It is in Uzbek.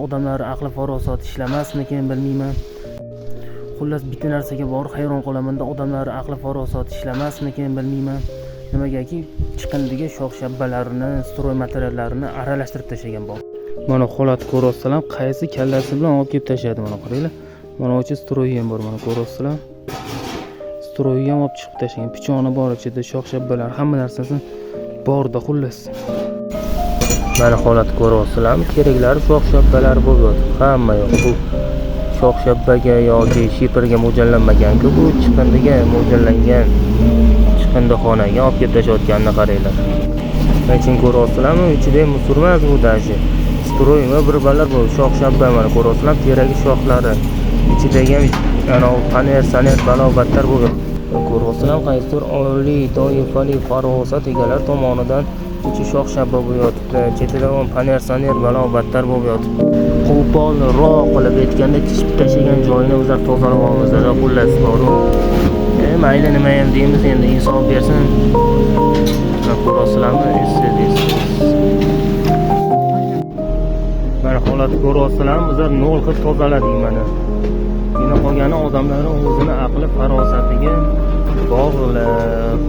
Odamlar aqli farosat ishlamasmikin bilmayman. Xullas bitta narsaga bor hayron qolaman-da, odamlar aqli farosat ishlamasmikin bilmayman. Nimagaki chiqindiga shox-shabbalarni, stroy materiallarini aralashtirib tashlagan bor. Mana holat ko'rasizlar, qaysi kallasi bilan olib kelib tashladi mana qaranglar. Mana o'chi stroy ham bor, mana ko'rasizlar. Stroy ham olib chiqib tashlagan. Pichoni bor ichida, shox-shabbalar, hamma narsasi borda xullas. Mana holat ko'rasizlarmi? Keraklari shox-shabbalar bo'lyapti. Hamma yo'q. Bu shox-shabbaga yoki shipirga mo'ljallanmagan-ku, bu chiqindiga mo'ljallangan. Chiqindixonaga olib kelib tashlayotganini qaranglar. Lekin ko'rasizlarmi? Ichida ham surmas bu dashi. Stroy va bir ballar bu shox-shabba mana ko'rasizlar, teragi shoxlari. Ichidagi ham ana paner balobatlar bo'lgan. Ko'rasizlar, qaysidir oliy toifali farosat egalari tomonidan ichi shox-shabba bo'lyapti. Chetida ham paner balobatlar bo'lyapti. Qo'pol roq qilib aytganda tishib tashlagan joyini o'zlar tozalab olmizlar, xullas boru. Mayli nima ham deymiz, endi insof bersin. Ko'rasizlarmi? Mana holat ko'rasizlarmi? Bizlar nol qilib tozaladik mana. Yana qolgani odamlarning o'zini aqli farosatiga bog'liq.